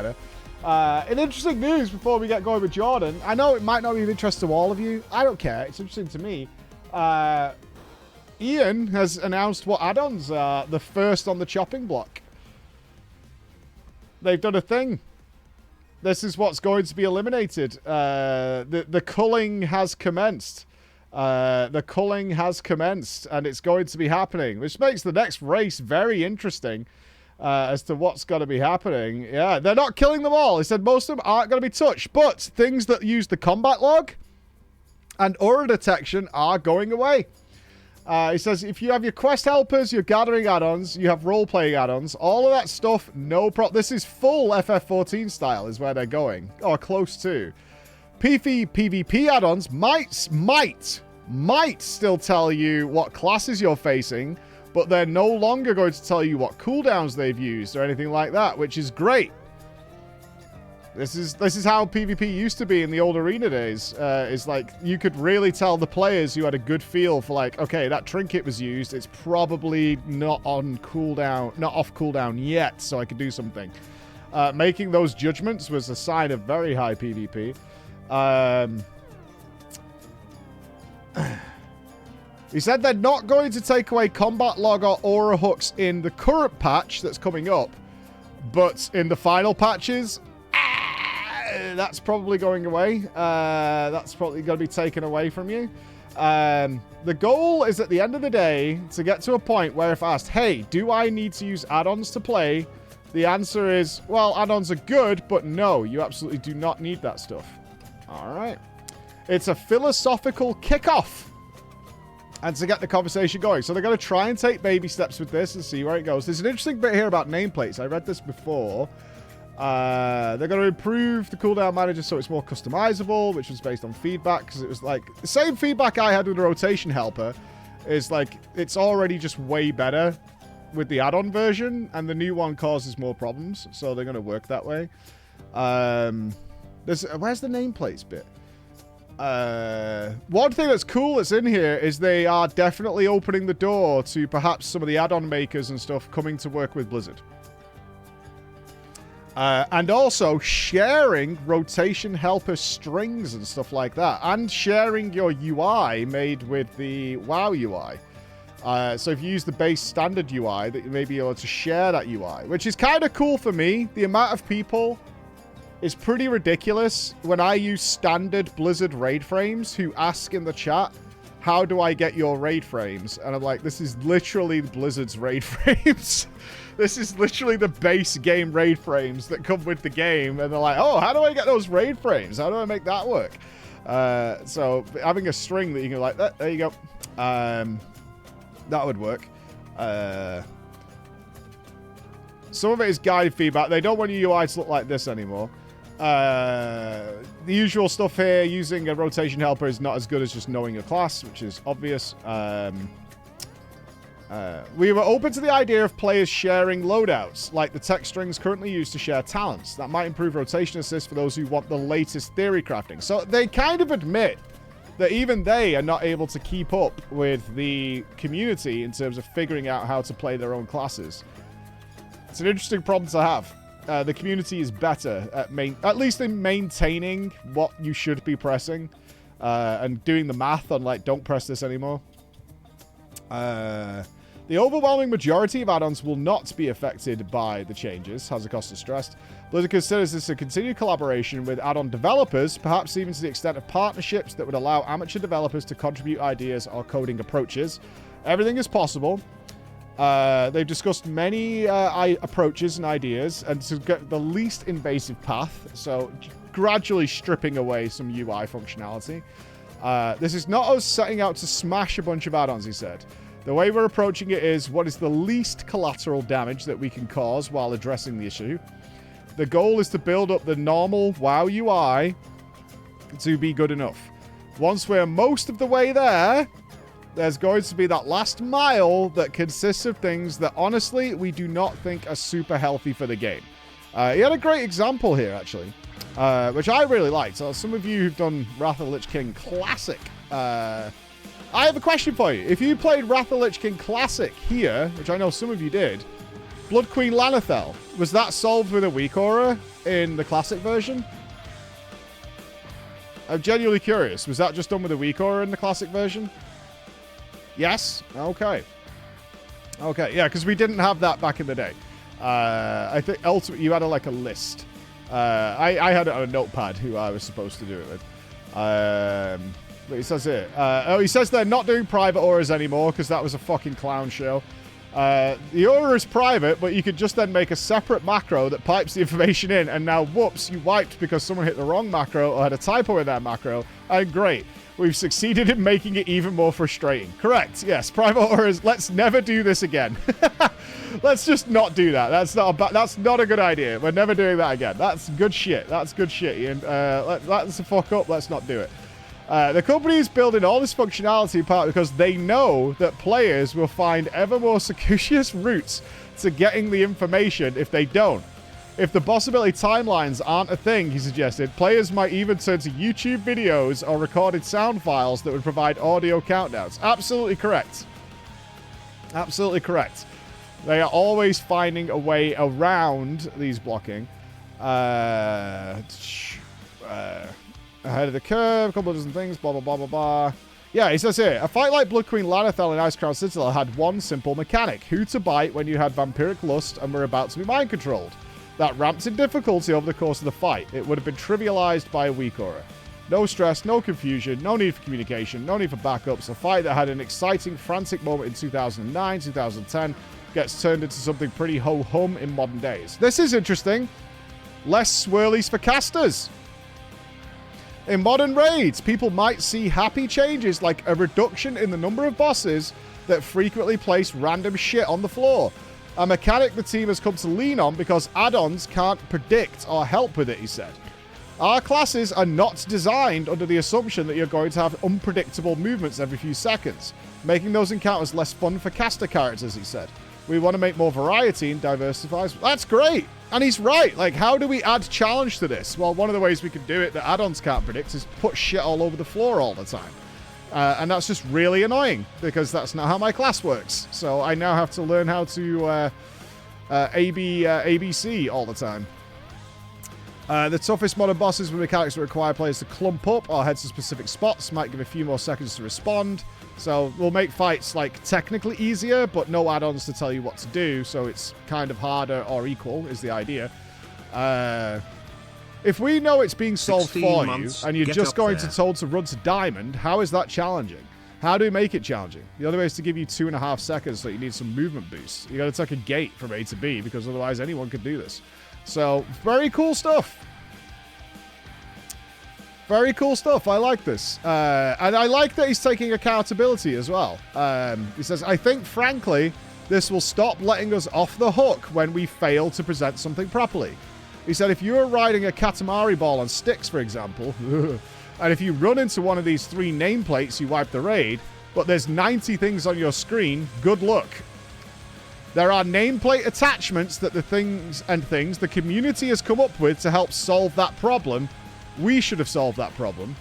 In interesting news before we get going with Jordan, I know it might not be of interest to all of you. I don't care. It's interesting to me. Ian has announced what add-ons are the first on the chopping block. They've done a thing. This is what's going to be eliminated. The culling has commenced. The culling has commenced, and it's going to be happening, which makes the next race very interesting as to what's going to be happening. Yeah, they're not killing them all. He said most of them aren't going to be touched, but things that use the combat log and aura detection are going away. He says, if you have your quest helpers, your gathering add-ons, you have role-playing add-ons, all of that stuff, no problem. This is full FF14 style is where they're going, or close to. PvP add-ons might still tell you what classes you're facing, but they're no longer going to tell you what cooldowns they've used or anything like that, which is great. This is how PvP used to be in the old arena days. Is like you could really tell the players who had a good feel for like, okay, that trinket was used. It's probably not on cooldown, not off cooldown yet, so I could do something. Making those judgments was a sign of very high PvP. He said they're not going to take away combat log or aura hooks in the current patch that's coming up, but in the final patches, that's probably going away. That's probably going to be taken away from you. The goal is at the end of the day to get to a point where if asked, hey, do I need to use add-ons to play? The answer is, well, add-ons are good, but no, you absolutely do not need that stuff. All right. It's a philosophical kickoff. And to get the conversation going. So they're going to try and take baby steps with this and see where it goes. There's an interesting bit here about nameplates. I read this before. They're going to improve the cooldown manager so it's more customizable, which was based on feedback, because it was like the same feedback I had with the rotation helper is like it's already just way better with the add-on version, and the new one causes more problems, so they're going to work that way. Where's the nameplates bit? One thing that's cool that's in here is they are definitely opening the door to perhaps some of the add-on makers and stuff coming to work with Blizzard. And also sharing rotation helper strings and stuff like that. And sharing your UI made with the WoW UI. So if you use the base standard UI, that you may be able to share that UI. Which is kind of cool for me. The amount of people is pretty ridiculous when I use standard Blizzard raid frames who ask in the chat, how do I get your raid frames? And I'm like, this is literally Blizzard's raid frames. This is literally the base game raid frames that come with the game. And they're like, oh, how do I get those raid frames? How do I make that work? So having a string that you can like, there you go. That would work. Some of it is guided feedback. They don't want your UI to look like this anymore. The usual stuff here, using a rotation helper is not as good as just knowing your class, which is obvious. We were open to the idea of players sharing loadouts, like the tech strings currently used to share talents. That might improve rotation assist for those who want the latest theory crafting. So they kind of admit that even they are not able to keep up with the community in terms of figuring out how to play their own classes. It's an interesting problem to have. The community is better at least in maintaining what you should be pressing and doing the math on, like, don't press this anymore. The overwhelming majority of add-ons will not be affected by the changes, Hazukosta stressed. Blizzard considers this a continued collaboration with add-on developers, perhaps even to the extent of partnerships that would allow amateur developers to contribute ideas or coding approaches. Everything is possible. They've discussed many approaches and ideas, and to get the least invasive path, so gradually stripping away some UI functionality. This is not us setting out to smash a bunch of add-ons, he said. The way we're approaching it is what is the least collateral damage that we can cause while addressing the issue. The goal is to build up the normal WoW UI to be good enough. Once we're most of the way there, there's going to be that last mile that consists of things that, honestly, we do not think are super healthy for the game. He had a great example here, actually, which I really liked. So some of you who've done Wrath of the Lich King Classic, I have a question for you. If you played Wrath of the Lich King Classic here, which I know some of you did, Blood Queen Lanethel. Was that solved with a weak aura in the classic version? I'm genuinely curious. Was that just done with a weak aura in the classic version? Yes? Okay. Okay, yeah, because we didn't have that back in the day. I think ultimately you had like a list. I had it on a notepad who I was supposed to do it with. But he says here. He says they're not doing private auras anymore because that was a fucking clown show. The aura is private, but you could just then make a separate macro that pipes the information in, and now, whoops, you wiped because someone hit the wrong macro or had a typo in that macro, and great. We've succeeded in making it even more frustrating. Correct, yes, private auras, let's never do this again. Let's just not do that. That's not a good idea. We're never doing that again. That's good shit. That's good shit, Ian. That's the fuck up. Let's not do it. The company is building all this functionality part because they know that players will find ever more circuitous routes to getting the information if they don't. If the possibility timelines aren't a thing, he suggested, players might even turn to YouTube videos or recorded sound files that would provide audio countdowns. Absolutely correct. Absolutely correct. They are always finding a way around these blocking. Ahead of the curve, a couple of dozen things, blah, blah, blah, blah, blah. Yeah, he says here, a fight like Blood Queen Lanethel and Icecrown Citadel had one simple mechanic. Who to bite when you had Vampiric Lust and were about to be mind-controlled. That ramped in difficulty over the course of the fight. It would have been trivialized by a weak aura. No stress, no confusion, no need for communication, no need for backups. A fight that had an exciting, frantic moment in 2009, 2010 gets turned into something pretty ho-hum in modern days. This is interesting. Less swirlies for casters. In modern raids, people might see happy changes like a reduction in the number of bosses that frequently place random shit on the floor. A mechanic the team has come to lean on because add-ons can't predict or help with it, he said. Our classes are not designed under the assumption that you're going to have unpredictable movements every few seconds, making those encounters less fun for caster characters, he said. We want to make more variety and diversify. That's great. And he's right. Like, how do we add challenge to this? Well, one of the ways we could do it that add-ons can't predict is put shit all over the floor all the time. And that's just really annoying because that's not how my class works. So I now have to learn how to ABC all the time. The toughest modern bosses with mechanics that require players to clump up or head to specific spots might give a few more seconds to respond. So we'll make fights like technically easier, but no add-ons to tell you what to do. So it's kind of harder or equal is the idea. If we know it's being solved for you and you're just going to told to run to diamond, how is that challenging? How do we make it challenging? The other way is to give you 2.5 seconds so you need some movement boost. You got to take a gate from A to B because otherwise anyone could do this. So very cool stuff. Very cool stuff. I like this. And I like that he's taking accountability as well. He says, I think, frankly, this will stop letting us off the hook when we fail to present something properly. He said, if you are riding a Katamari ball on sticks, for example, and if you run into one of these 3 nameplates, you wipe the raid, but there's 90 things on your screen, good luck. There are nameplate attachments that the things the community has come up with to help solve that problem. We should have solved that problem.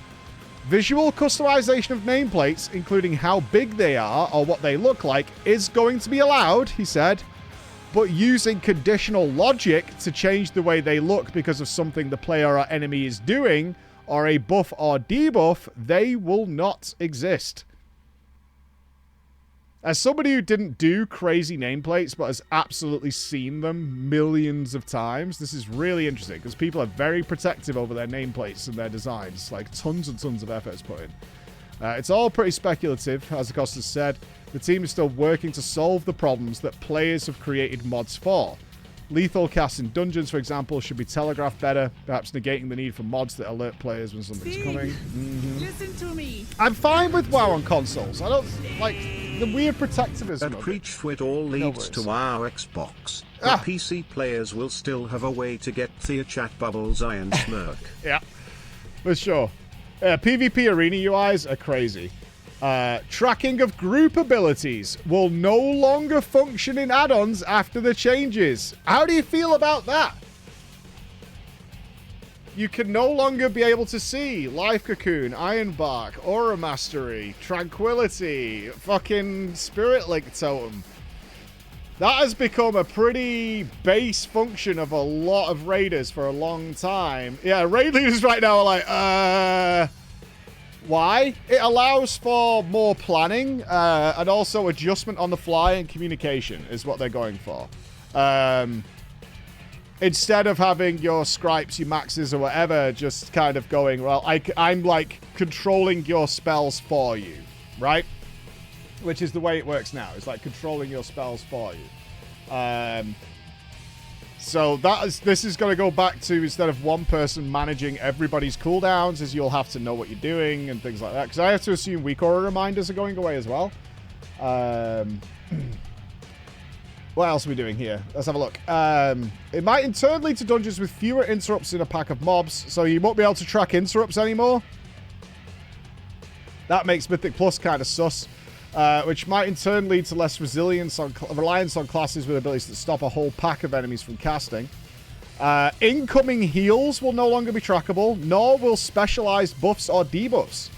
Visual customization of nameplates, including how big they are or what they look like, is going to be allowed, he said, but using conditional logic to change the way they look because of something the player or enemy is doing, or a buff or debuff, they will not exist. As somebody who didn't do crazy nameplates but has absolutely seen them millions of times, this is really interesting because people are very protective over their nameplates and their designs. Like, tons and tons of effort is put in. It's all pretty speculative, as Acosta said. The team is still working to solve the problems that players have created mods for. Lethal casts in dungeons, for example, should be telegraphed better, perhaps negating the need for mods that alert players when something's coming. Listen to me. I'm fine with WoW on consoles. I don't like the weird protectivism. That preach it all leads to our Xbox. The PC players will still have a way to get Thea chat bubbles iron smirk. Yeah, for sure. PvP arena UIs are crazy. Tracking of group abilities will no longer function in add-ons after the changes. How do you feel about that? You can no longer be able to see Life Cocoon, Ironbark, Aura Mastery, Tranquility, fucking Spirit Link Totem. That has become a pretty base function of a lot of raiders for a long time. Yeah, raid leaders right now are like, why? It allows for more planning and also adjustment on the fly and communication is what they're going for. Instead of having your scripes, your maxes, or whatever, just kind of going, well, I'm like controlling your spells for you, right? Which is the way it works now. It's like controlling your spells for you. So this is going to go back to, instead of one person managing everybody's cooldowns, is you'll have to know what you're doing and things like that. Because I have to assume weak aura reminders are going away as well. What else are we doing here? Let's have a look. It might in turn lead to dungeons with fewer interrupts in a pack of mobs, so you won't be able to track interrupts anymore. That makes Mythic Plus kind of sus. Which might in turn lead to less reliance on classes with abilities that stop a whole pack of enemies from casting. Incoming heals will no longer be trackable, nor will specialized buffs or debuffs.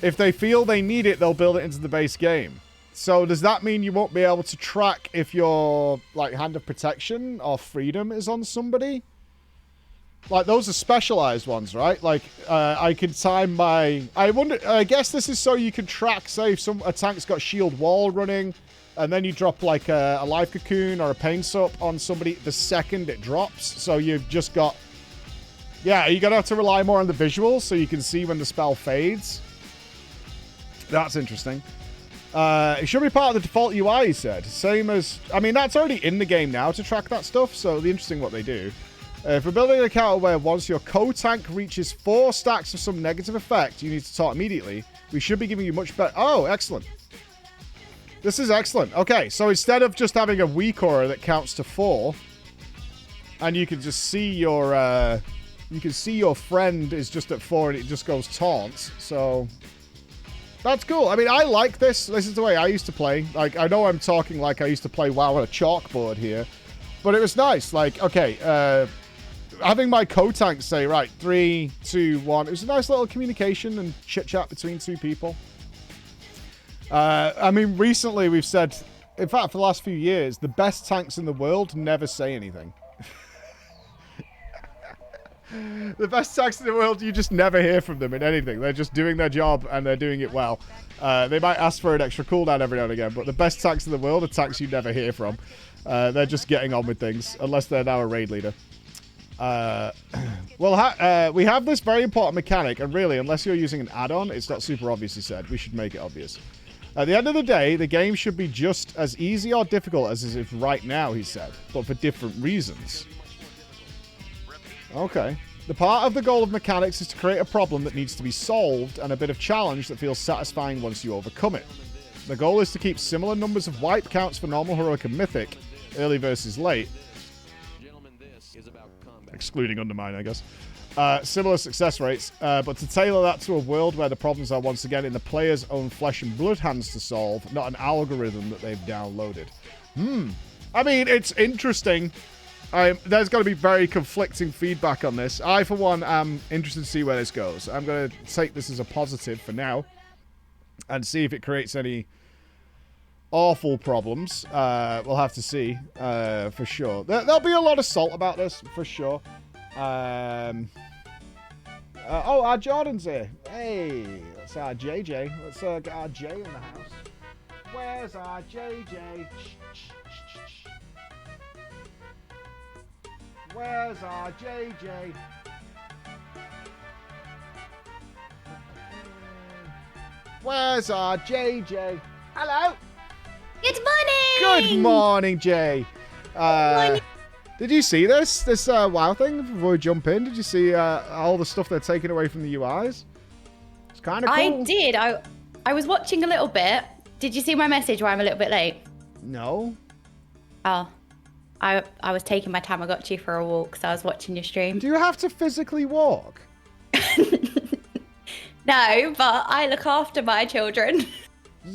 If they feel they need it, they'll build it into the base game. So does that mean you won't be able to track if your like Hand of Protection or Freedom is on somebody? Like, those are specialized ones, right? Like, I can time my... I guess this is so you can track, say, if a tank's got Shield Wall running, and then you drop, like, a Life Cocoon or a Pain Sup on somebody the second it drops. So you've just got... Yeah, you're going to have to rely more on the visuals so you can see when the spell fades. That's interesting. It should be part of the default UI, he said. Same as... I mean, that's already in the game now to track that stuff, so it'll be interesting what they do. For building an account where once your co-tank reaches 4 stacks of some negative effect, you need to talk immediately. We should be giving you much better... Oh, excellent. This is excellent. Okay, so instead of just having a weak aura that counts to 4, and you can just see your... you can see your friend is just at 4 and it just goes taunts. So... That's cool. I mean, I like this. This is the way I used to play. Like, I know I'm talking like I used to play WoW on a chalkboard here. But it was nice. Like, okay, having my co-tank say, right, 3, 2, 1. It was a nice little communication and chit-chat between two people. I mean, recently we've said, in fact, for the last few years, the best tanks in the world never say anything. The best tanks in the world, you just never hear from them in anything. They're just doing their job, and they're doing it well. They might ask for an extra cooldown every now and again, but the best tanks in the world are tanks you never hear from. They're just getting on with things, unless they're now a raid leader. Well, we have this very important mechanic, and really, unless you're using an add-on, it's not super obvious, he said. We should make it obvious. At the end of the day, the game should be just as easy or difficult as it is right now, he said, but for different reasons. Okay. The part of the goal of mechanics is to create a problem that needs to be solved and a bit of challenge that feels satisfying once you overcome it. The goal is to keep similar numbers of wipe counts for normal, heroic, and mythic, early versus late, excluding Undermine, I guess. Similar success rates, but to tailor that to a world where the problems are once again in the player's own flesh and blood hands to solve, not an algorithm that they've downloaded. I mean, it's interesting. There's going to be very conflicting feedback on this. I, for one, am interested to see where this goes. I'm going to take this as a positive for now and see if it creates any awful problems. We'll have to see for sure. There'll be a lot of salt about this for sure. Oh, our Jordan's here. Hey, that's our JJ. Let's get our J in the house. Where's our JJ? Where's our JJ? Where's our JJ? Hello. Good morning. Good morning, Jay. Morning. Did you see this WoW thing before we jump in? Did you see all the stuff they're taking away from the UIs? It's kind of cool. I did. I was watching a little bit. Did you see my message where I'm a little bit late? No. Oh. I was taking my Tamagotchi for a walk, so I was watching your stream. Do you have to physically walk? No, but I look after my children.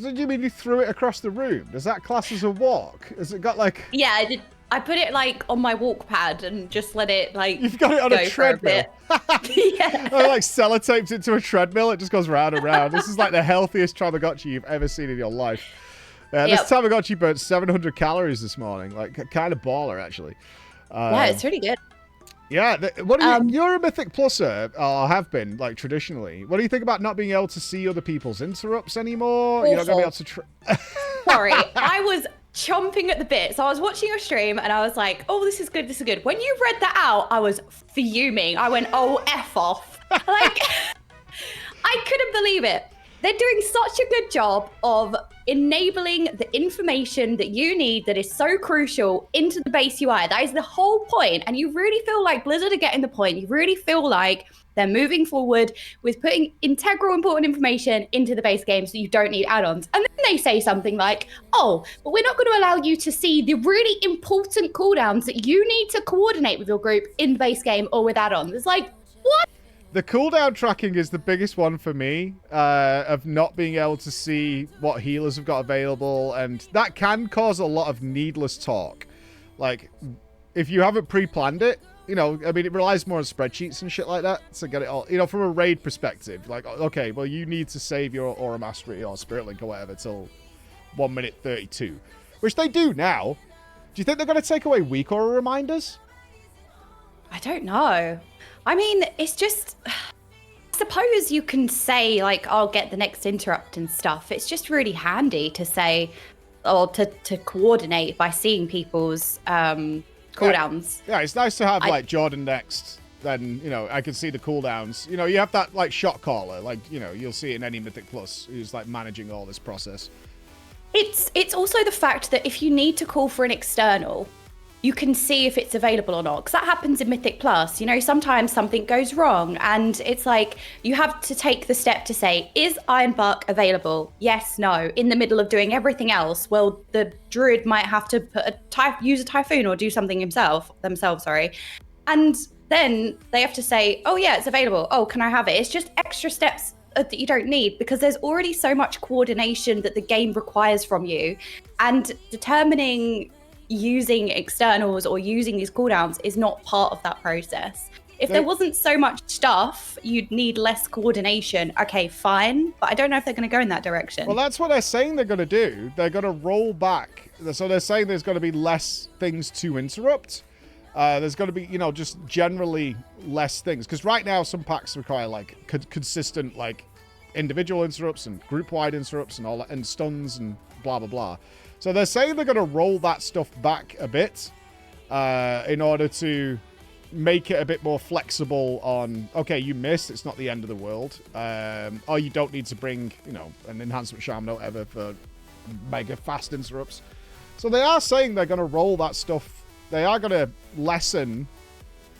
Did you mean you threw it across the room? Does that class as a walk? Has it got like... Yeah, I did. I put it like on my walk pad and just let it like. You've got it on a treadmill. Yeah. I like sellotaped it to a treadmill. It just goes round and round. This is like the healthiest Tamagotchi you've ever seen in your life. This Tamagotchi burnt 700 calories this morning. Like, kind of baller, actually. Yeah, it's really good. Yeah, what do you, you're a Mythic Pluser, or have been, like, traditionally. What do you think about not being able to see other people's interrupts anymore? You're not going to be able to... Sorry, I was chomping at the bit. So I was watching your stream, and I was like, oh, this is good, this is good. When you read that out, I was fuming. I went, oh, F off. Like, I couldn't believe it. They're doing such a good job of enabling the information that you need that is so crucial into the base UI. That is the whole point. And you really feel like Blizzard are getting the point. You really feel like they're moving forward with putting integral important information into the base game so you don't need add-ons. And then they say something like, oh, but we're not going to allow you to see the really important cooldowns that you need to coordinate with your group in the base game or with add-ons. It's like, what? The cooldown tracking is the biggest one for me, of not being able to see what healers have got available, and that can cause a lot of needless talk. Like, if you haven't pre-planned it, you know, I mean, it relies more on spreadsheets and shit like that to get it all, you know, from a raid perspective. Like, okay, well, you need to save your Aura Mastery or Spirit Link or whatever till 1 minute 32, which they do now. Do you think they're going to take away weak Aura reminders? I don't know. I mean, it's just, I suppose you can say, like, I'll get the next interrupt and stuff. It's just really handy to say, or to coordinate by seeing people's cooldowns. Yeah, it's nice to have, like, Jordan next. Then, you know, I can see the cooldowns. You know, you have that, like, shot caller. Like, you know, you'll see it in any Mythic Plus who's, like, managing all this process. It's also the fact that if you need to call for an external, you can see if it's available or not, because that happens in Mythic Plus. You know, sometimes something goes wrong, and it's like you have to take the step to say, is Ironbark available? Yes, no. In the middle of doing everything else, well, the druid might have to put use a Typhoon or do something themselves, and then they have to say, oh yeah, it's available. Oh, can I have it? It's just extra steps that you don't need, because there's already so much coordination that the game requires from you, and determining using externals or using these cooldowns is not part of that process. If there wasn't so much stuff, you'd need less coordination. Okay, fine, but I don't know if they're going to go in that direction. Well, that's what they're saying they're going to do. They're going to roll back. So they're saying there's going to be less things to interrupt. There's going to be, you know, just generally less things. Because right now, some packs require, like, consistent, like, individual interrupts and group-wide interrupts and all that, and stuns and blah, blah, blah. So they're saying they're going to roll that stuff back a bit in order to make it a bit more flexible on, okay, you missed, it's not the end of the world. Or you don't need to bring, you know, an enhancement charm note ever for mega fast interrupts. So they are saying they're going to roll that stuff. They are going to lessen,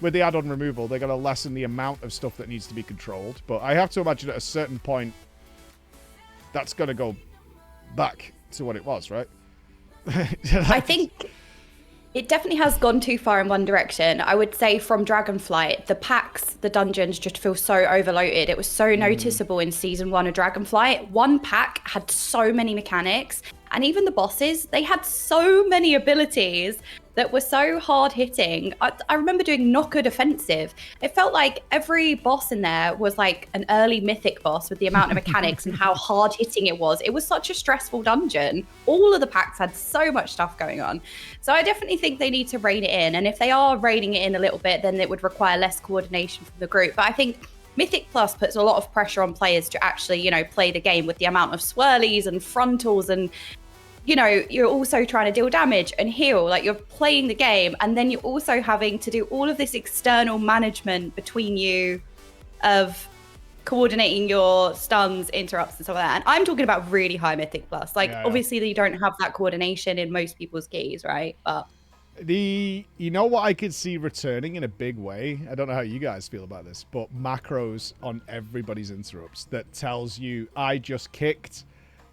with the add-on removal, they're going to lessen the amount of stuff that needs to be controlled. But I have to imagine at a certain point, that's going to go back to what it was, right? I think it definitely has gone too far in one direction. I would say from Dragonflight, the packs, the dungeons just feel so overloaded. It was so noticeable in Season 1 of Dragonflight. One pack had so many mechanics, and even the bosses, they had so many abilities that were so hard-hitting. I remember doing Knocker Defensive. It felt like every boss in there was like an early Mythic boss with the amount of mechanics and how hard-hitting it was. It was such a stressful dungeon. All of the packs had so much stuff going on. So I definitely think they need to rein it in. And if they are reining it in a little bit, then it would require less coordination from the group. But I think Mythic Plus puts a lot of pressure on players to actually, you know, play the game with the amount of swirlies and frontals, and you know, you're also trying to deal damage and heal, like you're playing the game, and then you're also having to do all of this external management between you of coordinating your stuns, interrupts, and stuff like that. And I'm talking about really high Mythic Plus. Like, obviously, you don't have that coordination in most people's keys, right? But you know what I could see returning in a big way? I don't know how you guys feel about this, but macros on everybody's interrupts that tells you, I just kicked,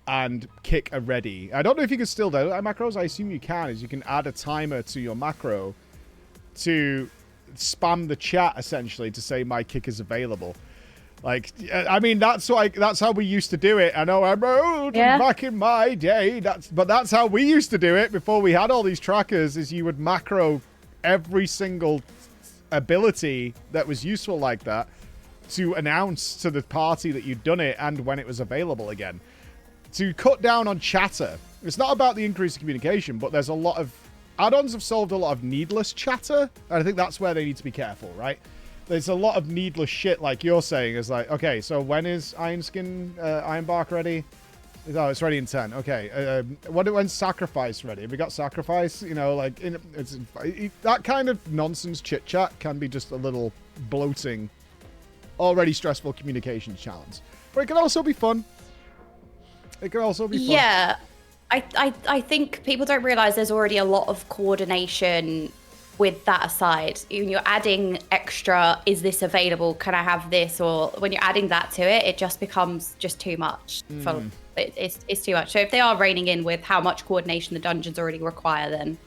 and kick a ready. I don't know if you can still do that macros. I assume you can, is you can add a timer to your macro to spam the chat, essentially, to say my kick is available. Like, I mean, that's how we used to do it. I know I'm old, back in my day. But that's how we used to do it before we had all these trackers, is you would macro every single ability that was useful like that to announce to the party that you'd done it and when it was available again. To cut down on chatter It's not about the increase in communication, but there's a lot of... Add-ons have solved a lot of needless chatter, and I think that's where they need to be careful, right? There's a lot of needless shit, like you're saying, is like, okay, so when is Ironbark ready? Oh, it's ready in 10. Okay, when's Sacrifice ready? Have we got Sacrifice? You know, like, that kind of nonsense chit-chat can be just a little bloating, already stressful communications challenge. But it can also be fun. It can also be fun. Yeah, I think people don't realize there's already a lot of coordination with that aside. When you're adding extra, is this available? Can I have this? Or when you're adding that to it, it just becomes just too much. It's too much. So if they are reining in with how much coordination the dungeons already require, then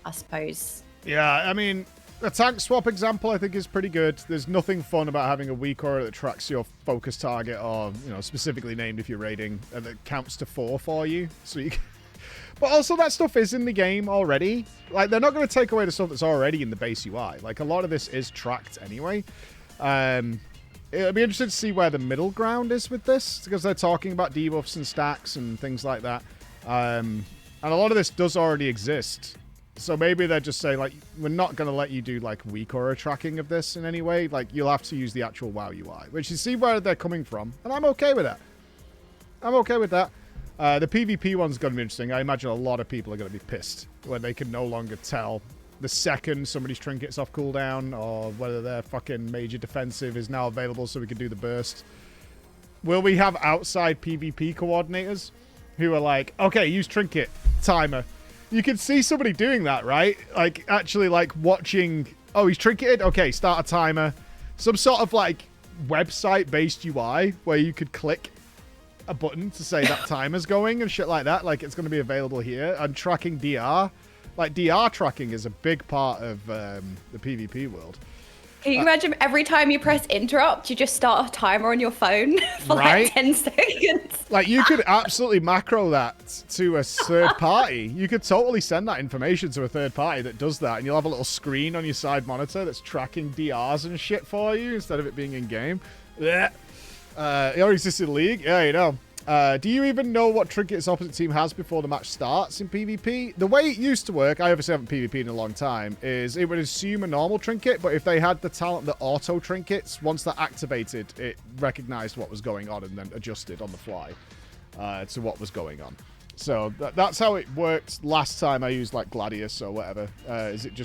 I suppose. Yeah, I mean, the tank swap example I think is pretty good. There's nothing fun about having a weak aura that tracks your focus target, or specifically named if you're raiding, and that counts to 4 for you. So you can... But also that stuff is in the game already. Like, they're not going to take away the stuff that's already in the base UI. Like, a lot of this is tracked anyway. It'll be interesting to see where the middle ground is with this, because they're talking about debuffs and stacks and things like that. And a lot of this does already exist. So maybe they're just saying, like, we're not going to let you do, like, weak aura tracking of this in any way. Like, you'll have to use the actual WoW UI, which you see where they're coming from. And I'm okay with that. I'm okay with that. The PvP one's going to be interesting. I imagine a lot of people are going to be pissed when they can no longer tell the second somebody's trinket's off cooldown, or whether their fucking major defensive is now available so we can do the burst. Will we have outside PvP coordinators who are like, okay, use trinket timer? You can see somebody doing that, right? Like, actually, like, watching... Oh, he's trinketed? Okay, start a timer. Some sort of, like, website-based UI where you could click a button to say that timer's going and shit like that. Like, it's going to be available here. And tracking DR. Like, DR tracking is a big part of the PvP world. Can you imagine every time you press interrupt, you just start a timer on your phone for like 10 seconds? Like, you could absolutely macro that to a third party. You could totally send that information to a third party that does that, and you'll have a little screen on your side monitor that's tracking DRs and shit for you instead of it being in-game. It already exists in League? Yeah, you know. Do you even know what trinkets opposite team has before the match starts in PvP? The way it used to work, I obviously haven't PvP'd in a long time, is it would assume a normal trinket, but if they had the talent that auto trinkets, once that activated, it recognized what was going on and then adjusted on the fly to what was going on. So that's how it worked last time I used, like, Gladius or whatever. Is it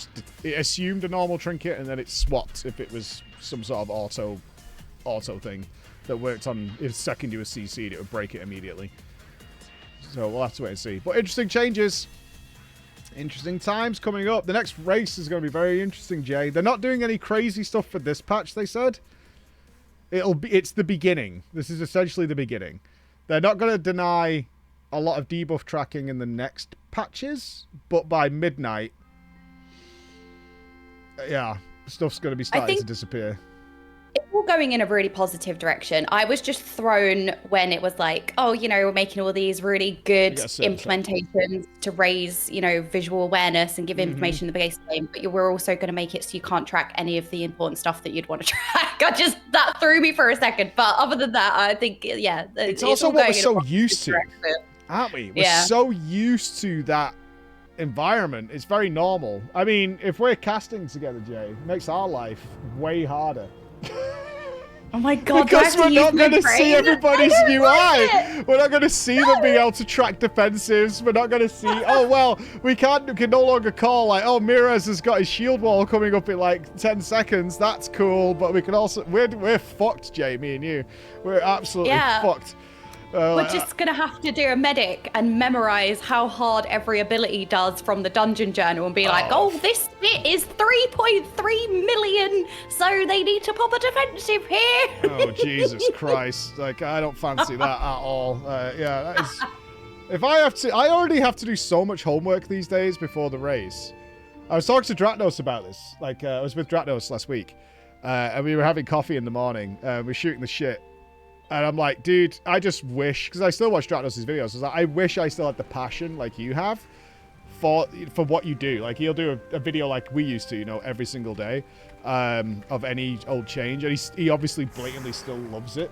assumed a normal trinket and then it swapped if it was some sort of auto thing that worked on, if second you were CC'd, it would break it immediately. So we'll have to wait and see. But interesting changes. Interesting times coming up. The next race is going to be very interesting, Jay. They're not doing any crazy stuff for this patch, they said. It's the beginning. This is essentially the beginning. They're not going to deny a lot of debuff tracking in the next patches, but by midnight, yeah, stuff's going to be starting to disappear. It's all going in a really positive direction. I was just thrown when it was like, oh, we're making all these really good implementations to raise, visual awareness and give information in the base game, but we're also going to make it so you can't track any of the important stuff that you'd want to track. That threw me for a second. But other than that, I think, yeah. It's also what we're so used to, aren't we? We're so used to that environment. It's very normal. I mean, if we're casting together, Jay, it makes our life way harder. Oh my god, because we're not going to see everybody's UI. We're not going to see them being able to track defensives. We're not going to see, oh, well, we can no longer call, like, oh, Mirez has got his shield wall coming up in, like, 10 seconds. That's cool. But we can also, we're fucked, Jamie and you. We're absolutely fucked. We're just going to have to do a medic and memorize how hard every ability does from the dungeon journal and be like, oh, this bit is 3.3 million, so they need to pop a defensive here. Oh, Jesus Christ. Like, I don't fancy that at all. Yeah, that is... If I already have to do so much homework these days before the race. I was talking to Dratnos about this. Like, I was with Dratnos last week, and we were having coffee in the morning. We're shooting the shit. And I'm like, dude, I just wish, because I still watch Dratnos' videos, I was like, I wish I still had the passion like you have for what you do. Like, he'll do a video like we used to, every single day of any old change. And he obviously blatantly still loves it.